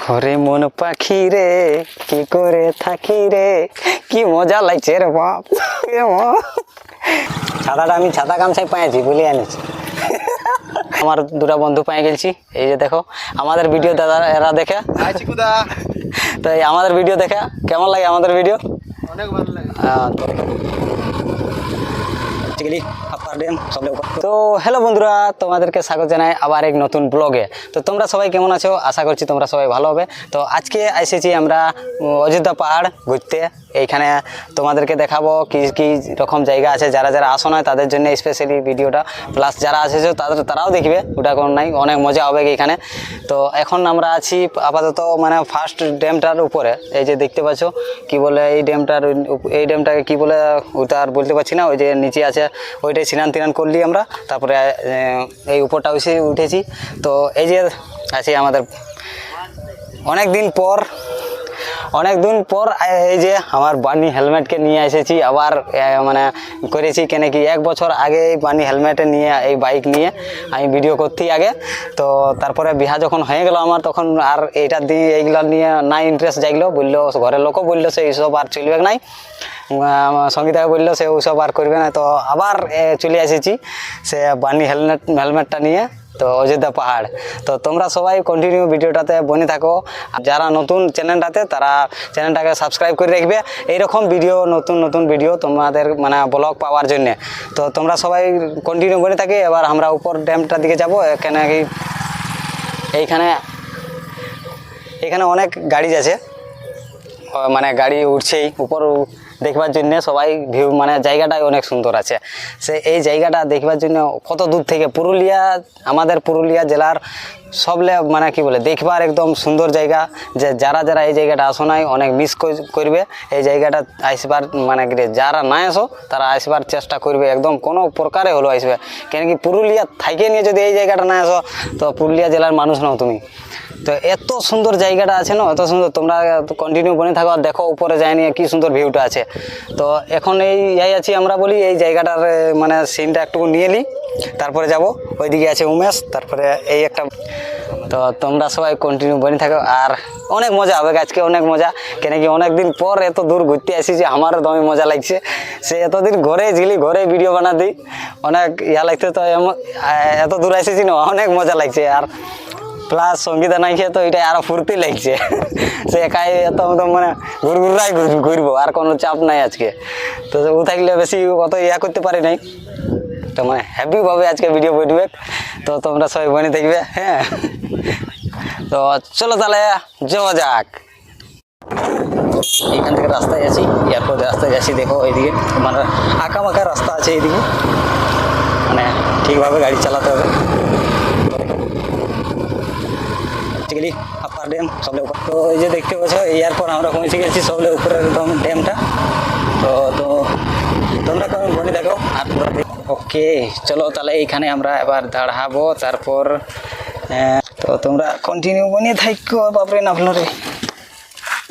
ঘরে মন পাখি রে কি করে থাকি রে, কি মজা লাগছে রে বাপ। ছাতাটা আমি ছাতা গামছাই পাইছি বলে আনিছি। আমার দুটা বন্ধু পাই গেছি, এই যে দেখো আমাদের ভিডিও দাদা এরা দেখে, তো এই আমাদের ভিডিও দেখে কেমন লাগে? আমাদের ভিডিও অনেক ভালো লাগে। তো হ্যালো বন্ধুরা, তোমাদেরকে স্বাগত জানাই আবার এক নতুন ব্লগে। তো তোমরা সবাই কেমন আছো? আশা করছি তোমরা সবাই ভালো হবে। তো আজকে এসেছি আমরা অযোধ্যা পাহাড় ঘুরতে। এইখানে তোমাদেরকে দেখাবো কি কি রকম জায়গা আছে, যারা যারা আসো নয় তাদের জন্য স্পেশালি ভিডিওটা, প্লাস যারা এসেছো তারাও দেখবে, ওটা কোনো নাই, অনেক মজা হবে এইখানে। তো এখন আমরা আছি আপাতত মানে ফার্স্ট ড্যামটার উপরে, এই যে দেখতে পাচ্ছ কি বলে এই ড্যামটাকে কি বলে ওটা আর বলতে পারছি না। ওই যে নিচে আছে ওইটাই স্নান তিনান করলি আমরা, তারপরে এই উপরটা উঠেছি। তো এই যে আছি আমাদের অনেক দিন পর এই যে আমার বানি হেলমেটকে নিয়ে এসেছি আবার, মানে করেছি কেন কি 1 বছর আগে এই বানি হেলমেটে নিয়ে এই বাইক নিয়ে আমি ভিডিও করতেই আগে। তো তারপরে বিহা যখন হয়ে গেল আমার, তখন আর এইটা দিয়ে এইগুলো নিয়ে নাই ইন্টারেস্ট জাগলো, বললো ঘরের লোকও বললো সে এইসব আর চলবে নাই, সঙ্গীতাকে বললো সে ওইসব আর করবে না। তো আবার চলে এসেছি সে বানি হেলমেটটা নিয়ে, তো অযোধ্যা পাহাড়। তো তোমরা সবাই কন্টিনিউ ভিডিওটাতে বনে থাকো, যারা নতুন চ্যানেলটাতে তারা চ্যানেলটাকে সাবস্ক্রাইব করে রাখবে এইরকম ভিডিও, নতুন ভিডিও তোমাদের মানে ব্লগ পাওয়ার জন্যে। তো তোমরা সবাই কন্টিনিউ বনে থাকে। এবার আমরা উপর ড্যামটার দিকে যাবো, কেন কি এইখানে অনেক গাড়ি আছে, মানে গাড়ি উঠছেই উপর দেখবার জন্য সবাই ভিউ, মানে জায়গাটাই অনেক সুন্দর আছে। সে এই জায়গাটা দেখবার জন্য কত দূর থেকে আমাদের পুরুলিয়া জেলার সবলে মানে কি বলে দেখবার একদম সুন্দর জায়গা, যে যারা যারা এই জায়গাটা আসো নাই অনেক মিস করবে এই জায়গাটা আসবার, মানে কি যারা না আসো তারা আসবার চেষ্টা করবে একদম কোনো প্রকারে হলো আসবে। কেন কি পুরুলিয়া থাকে নিয়ে যদি এই জায়গাটা না আসো তো পুরুলিয়া জেলার মানুষ নাও তুমি। তো এত সুন্দর জায়গাটা আছে না, এত সুন্দর, তোমরা কন্টিনিউ বনে থাকো আর দেখো উপরে যায় নিয়ে কি সুন্দর ভিউটা আছে। তো এখন এই আছি আমরা, বলি এই জায়গাটার মানে সিনটা একটু নিয়ে নিই, তারপরে যাব ওইদিকে আছে উমেশ, তারপরে এই একটা। তো তোমরা সবাই কন্টিনিউ বনে থাকো আর অনেক মজা হবে আজকে, অনেক মজা। কেন কি অনেকদিন পর এত দূর ঘুরতে আসিছি, আমারও দমে মজা লাগছে। সে এতদিন ঘরে ভিডিও বানা দিই, অনেক লাগছে। তো এত দূর এসেছি না, অনেক মজা লাগছে। আর প্লাস সঙ্গীতা নাই খেয়ে তো এটাই আরো ফুর্তি লাগছে। সে একাই এত মানে ঘুরবো, আর কোনো চাপ নাই আজকে। তো ও থাকলে বেশি অত করতে পারি নাই, তো মানে হ্যাপিভাবে আজকে ভিডিও বলবে। তো তোমরা সবাই বনে দেখবে, হ্যাঁ। তো চলো তাহলে যাওয়া যাক। এইখান থেকে রাস্তায় আছি, এয়ারপোর্ট রাস্তায় যাচ্ছি। দেখো এইদিকে মানে আঁকা রাস্তা আছে, এইদিকে মানে ঠিকভাবে গাড়ি চালাতে হবে। আপার ড্যাম সবলে উপর, তো এই যে দেখতে পাচ্ছ এরপর আমরা পৌঁছে গেছি সবলে উপরের একদম ড্যামটা। তো তোমরা কেমন বনে দেখো আর পুরো। ওকে চলো তাহলে এইখানে আমরা এবার দাঁড়াবো, তারপর তো তোমরা কন্টিনিউ বনে থাকো। বাপরে নামলো রে,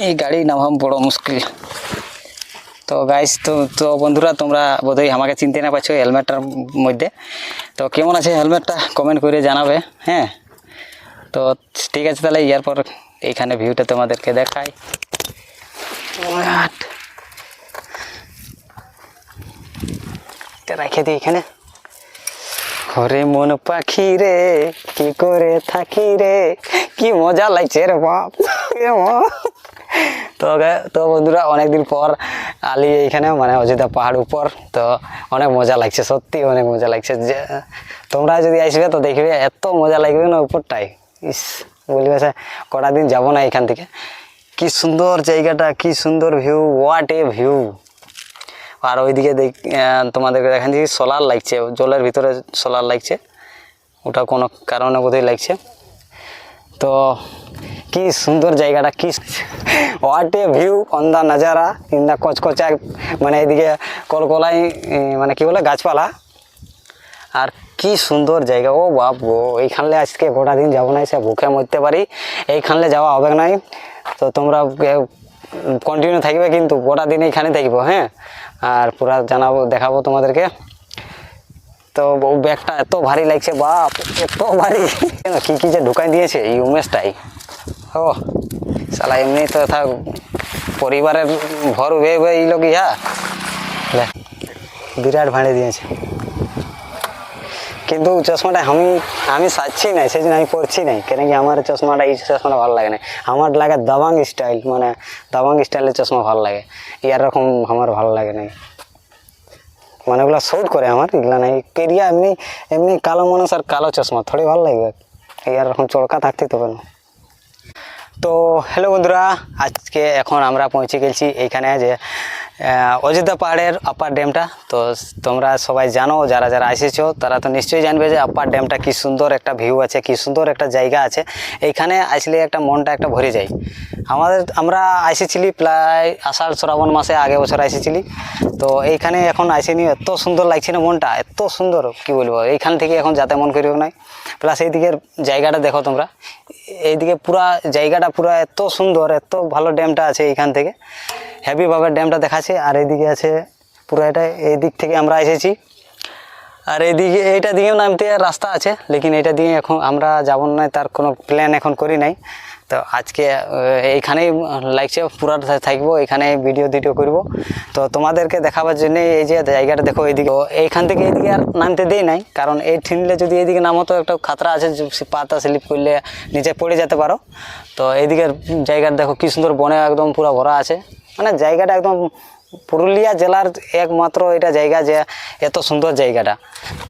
এই গাড়ি নামাম বড় মুশকিল। তো গাইস, তো বন্ধুরা তোমরা বোধহয় আমাকে চিনতে না পারছো হেলমেটটার মধ্যে। তো কেমন আছে হেলমেটটা কমেন্ট করে জানাবে, হ্যাঁ। তো ঠিক আছে তাহলে এরপর এইখানে ভিউটা তোমাদেরকে দেখাই। রেখে দিই এখানে। ঘরে মন পাখি রে কি করে থাকি রে, কি মজা লাগছে রে বাপ। তো বন্ধুরা অনেকদিন পর আলি এইখানে, মানে অযোধ্যা পাহাড় উপর। তো অনেক মজা লাগছে, সত্যি অনেক মজা লাগছে। যে তোমরা যদি আসবে তো দেখবে এত মজা লাগবে না উপরটাই। ইস বলবে সে কটা দিন যাবো না এখান থেকে। কি সুন্দর জায়গাটা, কি সুন্দর ভিউ, হোয়াট এ ভিউ। আর ওইদিকে তোমাদেরকে দেখান যে সোলার লাগছে, জলের ভিতরে সোলার লাগছে, ওটা কোনো কারণে বোধহয় লাগছে। তো কি সুন্দর জায়গাটা, কি what a view on the নাজারা ইন দ্য কচকচা, মানে এইদিকে কলকলাই, মানে কি বলে গাছপালা, আর কি সুন্দর জায়গা। ও বাপ গো, এইখানলে আজকে গোটা দিন যাবো না, সে ভুখে মরতে পারি, এইখানলে যাওয়া হবে নাই। তো তোমরা কন্টিনিউ থাকবে কিন্তু গোটা দিন এইখানে থাকবো, হ্যাঁ। আর পুরা দেখাবো তোমাদেরকে। তো ব্যাগটা এত ভারী লাগছে বাপ, এত ভারী, কি যে ঢুকাই দিয়েছে এই উমেশটাই। ও সালা এমনি তো থাক পরিবারের ঘর উভে উভে এই লোক ইহা বিরাট ভাঁড়ে দিয়েছে। কিন্তু চশমাটা আমি সাজছি নাই, সেই জন্য আমি পরছি নাই, কেন কি আমার চশমাটা এই চশমাটা ভালো লাগে না। আমার লাগে দাবাং স্টাইল, মানে দাবাং স্টাইলের চশমা ভালো লাগে, এরকম আমার ভালো লাগে না। মানে ওগুলো শুট করে আমার, এগুলো নাই কেরিয়া এমনি এমনি কালো মানুষ আর কালো চশমা থোড়ি ভালো লাগবে, এরকম চড়কা থাকতে তবে না। তো হ্যালো বন্ধুরা, আজকে এখন আমরা পৌঁছে গেছি এইখানে যে অযোধ্যা পাহাড়ের আপার ড্যামটা। তো তোমরা সবাই জানো, যারা যারা এসেছো তারা তো নিশ্চয়ই জানবে যে আপার ড্যামটা কী সুন্দর একটা ভিউ আছে, কী সুন্দর একটা জায়গা আছে। এইখানে আসলে একটা মনটা একটা ভরে যায়। আমরা এসেছিলি প্রায় আষাঢ় শ্রাবণ মাসে, আগে বছর এসেছিলি। তো এইখানে এখন আসেনি, এত সুন্দর লাগছে না মনটা, এত সুন্দর কি বলবো। এইখান থেকে এখন যাতে মন করিও নাই। প্লাস এইদিকের জায়গাটা দেখো তোমরা, এইদিকে পুরা জায়গাটা পুরা এত সুন্দর, এত ভালো ড্যামটা আছে এইখান থেকে, হেভিভাবে ড্যামটা দেখাচ্ছে। আর এইদিকে আছে পুরো এটা, এই দিক থেকে আমরা এসেছি। আর এইদিকে এইটা দিকেও নামতে রাস্তা আছে, লেকিন এটা দিয়ে এখন আমরা যাব না, তার কোনো প্ল্যান এখন করি নাই। তো আজকে এইখানেই লাগছে পুরা থাকবো, এখানে ভিডিও করব। তো তোমাদেরকে দেখাবার জন্য এই যে জায়গাটা দেখো, এইদিকে এইখান থেকে এইদিকে আর নামতে দেই নাই, কারণ এই ঠিনলে যদি এইদিকে নামো তো একটা খাতরা আছে, পাতা স্লিপ করলে নিচে পড়ে যেতে পারো। তো এইদিকের জায়গাটা দেখো কি সুন্দর, বনে একদম পুরো ভরা আছে। মানে জায়গাটা একদম পুরুলিয়া জেলার একমাত্র এটা জায়গা যে এত সুন্দর জায়গাটা।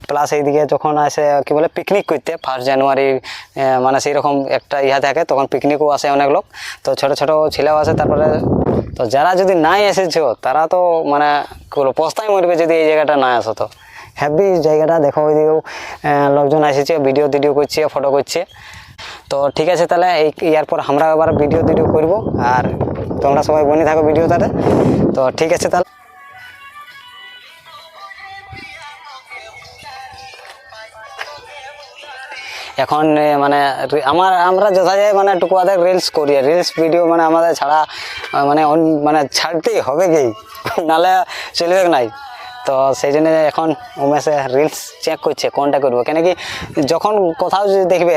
প্লাস এইদিকে যখন আসে কি বলে পিকনিক করতে 1 জানুয়ারি, মানে সেই রকম একটা ইহা থাকে, তখন পিকনিকও আসে অনেক লোক। তো ছোট ছোট ছেলেও আসে। তারপরে তো যারা যদি নাই এসেছো তারা তো মানে কি বলবো পস্তায় মরবে যদি এই জায়গাটা না আসো। তো হ্যাপি জায়গাটা দেখো, ওইদিকেও লোকজন এসেছে, ভিডিও করছে, ফটো করছে। তো ঠিক আছে, তাহলে এরপর আমরা আবার ভিডিও করব, আর তোমরা সবাই বনে থাকো ভিডিওটাতে। তো ঠিক আছে তাহলে। এখন মানে আমরা যথা যায় মানে টুকু আধেক রিলস করি, রিলস ভিডিও মানে আমাদের ছাড়া মানে ছাড়তেই হবে কি, নাহলে চলবে নাই। তো সেই জন্য এখন উমেশে রিলস চেক করছে কোনটা করবো, কেন কি যখন কোথাও যদি দেখবে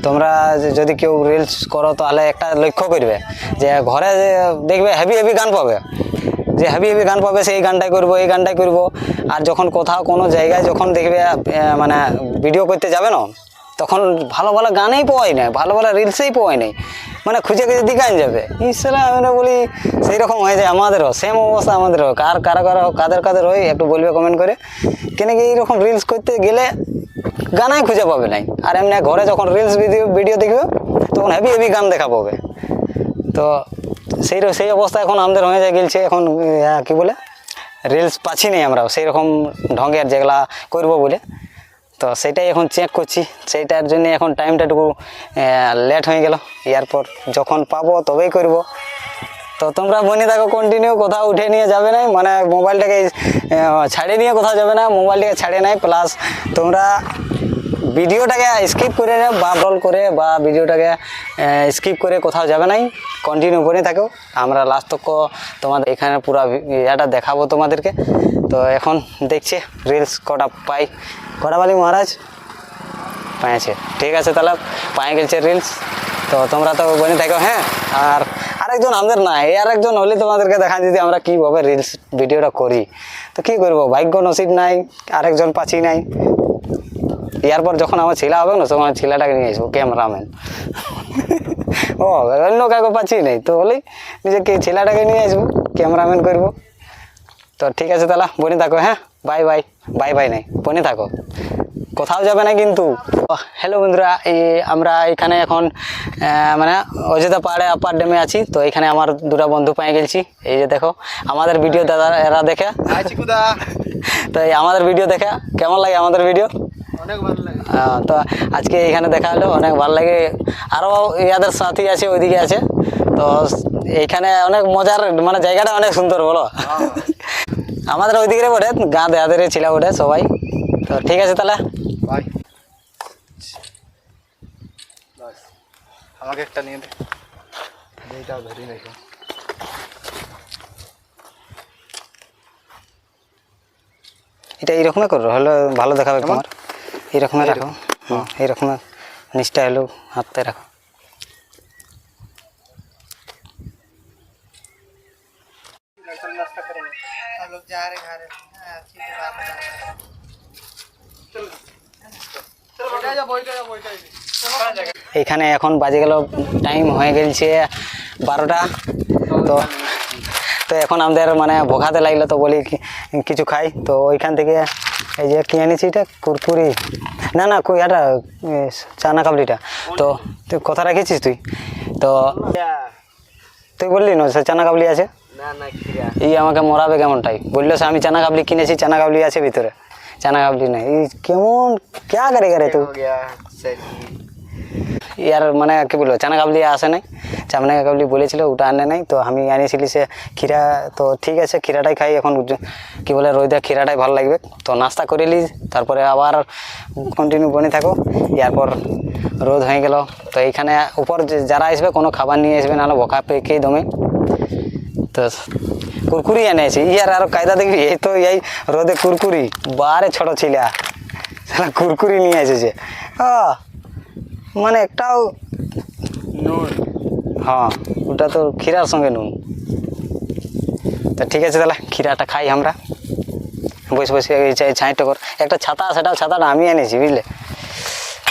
তোমরা, যদি কেউ রিলস করো তাহলে একটা লক্ষ্য করবে যে ঘরে দেখবে হেভি গান পাবে, যে হেভি গান পাবে, সেই গানটাই করবো, এই গানটাই করবো। আর যখন কোথাও কোনো জায়গায় যখন দেখবে মানে ভিডিও করতে যাবে না, তখন ভালো গানেই পাওয়াই নাই, ভালো রিলসেই পাওয়াই নাই, মানে খুঁজে দিকান যাবে। ইসরা আমরা বলি সেই রকম হয়ে যায় আমাদেরও, সেম অবস্থা আমাদেরও। কাদের হয় একটু বলবে কমেন্ট করে, কেন কি এইরকম রিলস করতে গেলে গানাই খুঁজে পাবে নাই। আর এমনি ঘরে যখন রিলস ভিডিও দেখবে তখন হেভি গান দেখা পাবে। তো সেই অবস্থা এখন আমাদের হয়ে যায় গেলছে। এখন কি বলে রিলস পাচ্ছি নেই আমরা সেই রকম ঢঙ্গের যেগুলা করবো বলে। তো সেটাই এখন চেক করছি, সেইটার জন্য এখন টাইমটা একটু লেট হয়ে গেল। এরপর যখন পাবো তবেই করব। তো তোমরা বনে থাকো কন্টিনিউ, কোথাও উঠে নিয়ে যাবে না, মানে মোবাইলটাকে ছাড়িয়ে নিয়ে কোথাও যাবে না, মোবাইলটাকে ছাড়িয়ে নাই। প্লাস তোমরা ভিডিওটাকে স্কিপ করে বা রোল করে বা ভিডিওটাকে স্কিপ করে কোথাও যাবে নাই, কন্টিনিউ বনে থাকো। আমরা লাস্ট তক তোমাদের এখানে পুরো এটা দেখাবো তোমাদেরকে। তো এখন দেখছি রিলস কটা বলি মহারাজ পাইছে। ঠিক আছে তাহলে, পায়ে গেছে রিলস। তো তোমরা তো বনে থাকো। হ্যাঁ, আর আরেকজন আমাদের নাই, আরেকজন হলে তোমাদেরকে দেখা যদি আমরা কীভাবে রিলস ভিডিওটা করি। তো কী করবো, ভাগ্য নসিব নাই, আরেকজন পাচ্ছি নাই। এরপর যখন আমার ছেলে হবে না, তখন ছেলেটাকে নিয়ে আসবো ক্যামেরাম্যান। ও অন্য কাউকে পাচ্ছি নাই, তো হলেই নিজেকে ছেলেটাকে নিয়ে আসবো, ক্যামেরাম্যান করবো। তো ঠিক আছে তাহলে, বনে থাকো। হ্যাঁ, বাই নাই, বনে থাকো, কোথাও যাবে না কিন্তু। হ্যালো বন্ধুরা, আমরা এখানে এখন মানে অযোধ্যা পাহাড়ে আপার ড্যামে আছি। তো এখানে আমার দুটো বন্ধু পেয়ে গেছি। এই যে দেখো আমাদের ভিডিও দাদা এরা দেখে, তো আমাদের ভিডিও দেখে কেমন লাগে আমাদের ভিডিও? অনেক ভালো লাগে। তো আজকে এখানে দেখা হলো, অনেক ভালো লাগে। আরও ইয়াদের সাথী আছে, ওইদিকে আছে। তো এইখানে অনেক মজার, মানে জায়গাটা অনেক সুন্দর, বলো। আমাদের ওইদিকে বটে, গা দেয়াদের ছিল ওঠে সবাই। তো ঠিক আছে তাহলে, বাই। আমাকে একটা নিয়ে দে, এইটাও ধরি রেখো। এটা এইরকমই করো, হলে ভালো দেখাবে তোমার। এইরকমই রাখো, এইরকম নিচটা হলো হাতে রাখো। এখানে এখন বাজে গেল, টাইম হয়ে গেছে 12টা। তো তো এখন আমাদের মানে ভোগাতে লাগলো, তো বলি কিছু খাই। তো ওইখান থেকে এই যে কি এনেছি, এটা কুরকুরি না না কই এটা চানা কাবলিটা। তো তুই কথা রেখেছিস তুই, তো তুই বললি না সে চানা কাবলি আছে, এই আমাকে মরাবে কেমনটাই বললো সে, আমি চানা কাবলি কিনেছি, চানা কাবলি আছে ভিতরে, চানা কাবলি নাই। এই কেমন ক্যা করে করে তুই ইয়ার মানে কি বলবো, চানা কাবলি আসে নাই, চানা কাবলি বলেছিল ওটা আনে নাই। তো আমি আনিয়েছিলি সে ক্ষীরা, তো ঠিক আছে ক্ষীরাটাই খাই এখন, কি বলে রোদে ক্ষীরাটাই ভালো লাগবে। তো নাস্তা করে নিই, তারপরে আবার কন্টিনিউ বনে থাকো। এরপর রোদ হয়ে গেল। তো এইখানে উপর যারা আসবে কোনো খাবার নিয়ে আসবে, নাহলে বকা পেকেই দমে। তো কুরকুরি এনেছি, ইয়ার আরো কায়দা দেখবি, এই তো এই রোদে কুরকুরি বারে ছোট ছিলা কুরকুরি নিয়ে এসেছে। মানে একটাও নুন, হ্যাঁ ওটা তো ক্ষীরার সঙ্গে নুন। তা ঠিক আছে তাহলে ক্ষীরাটা খাই আমরা, বসে বসে ছাইটা কর। একটা ছাতা, সেটাও ছাতাটা আমি এনেছি বুঝলে,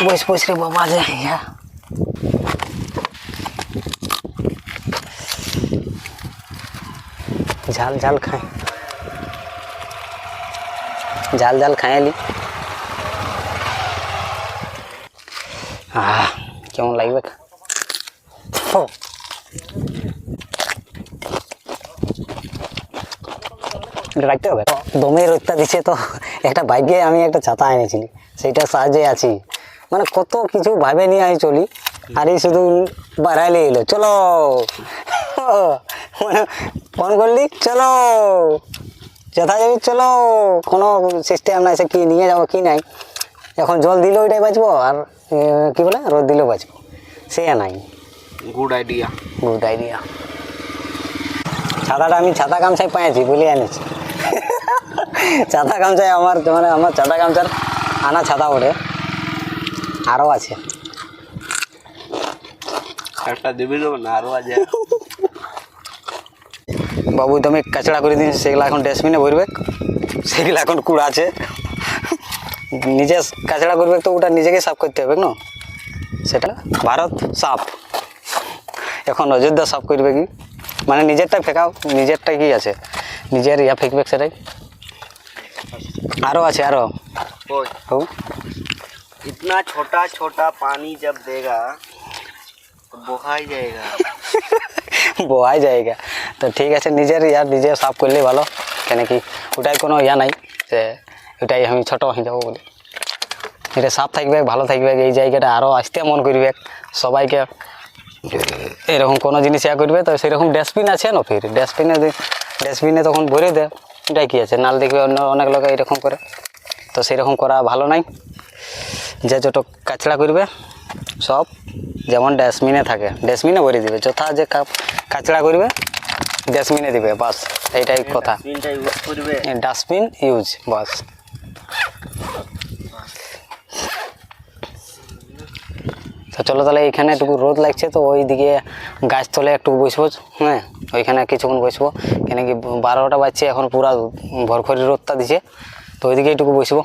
বসে বসে রে বাবা যায়। ঝাল ঝাল খাই, ঝাল ঝাল খাইলি। কেমন লাগবে রাখতে হবে। দমে রোদটা দিচ্ছে, তো একটা বাইকে আমি একটা ছাতা এনেছিলি, সেইটার সাহায্যে আছি। মানে কত কিছু ভাবে নিয়ে আমি চলি, আর এই শুধু বাড়াইলে এলো চলো, মানে ফোন করলি চলো, যথা যাবি চলো, কোনো সিস্টেম নাই সে কি নিয়ে যাবো কি নাই। এখন জল দিলেও ওইটাই বাঁচবো, আর কি বলে রোদ দিলেও বাঁচবো, সে নাই। Good idea, good idea. ছাতাটা আমি ছাতা গামছাই পাইছি বলে আনিছি। ছাতা গামছাই আমার, মানে আমার ছাতা গামছার আনা ছাতা ওঠে, আরও আছে। একটা দেবে না আরো আছে। বাবু তুমি কাচড়া করে দিন, সেগুলো এখন ডাস্টবিনে ভরবে, সেগুলো এখন কুড়া আছে, নিজে কাচড়া করবে, তো ওটা নিজেকে সাফ করতে হবে না, সেটা ভারত সাফ। এখন অযোধ্যা সাফ করবে কি, মানে নিজেরটা ফেঁকাও, নিজেরটা কি আছে, নিজের ইয়া ফেঁকবে সেটাই। আরও আছে আরও। इतना छोटा छोटा पानी जब देगा तो बहाई जाएगा। বহাই জায়গা। তো ঠিক আছে, নিজের ইয়ার নিজে সাফ করলে ভালো, কেন কি ওটাই কোনো ইয়া নাই যে ওটাই আমি ছোটো হয়ে যাবো বলে। এটা সাফ থাকবে, ভালো থাকবে, এই জায়গাটা আরও আসতে মন করবে সবাইকে, এরকম কোনো জিনিস ইয়া করবে। তো সেরকম ডাস্টবিন আছে না, ফির ডাস্টবিনে তখন ভরে দেয়, এটাই কী আছে, নাল দেখবে অন্য অনেক লোক এরকম করে। তো সেরকম করা ভালো নাই, যে যত কাচড়া করবে সব যেমন ডাস্টবিনে থাকে ডাস্টবিনে ভরে দিবে, যথা যে কাচড়া করবে ডাস্টবিনে দিবে, বাস এইটাই কথা। ডাস্টবিন ইউজ বাস। তো চলো তাহলে এইখানে একটু রোদ লাগছে, তো ওই দিকে গাছ তলে একটু বসবো, হ্যাঁ ওইখানে কিছুক্ষণ বসবো, কেন কি 12টা বাজছে এখন, পুরা ভরখরি রোদটা দিছে, তো ওইদিকে একটু বসবো।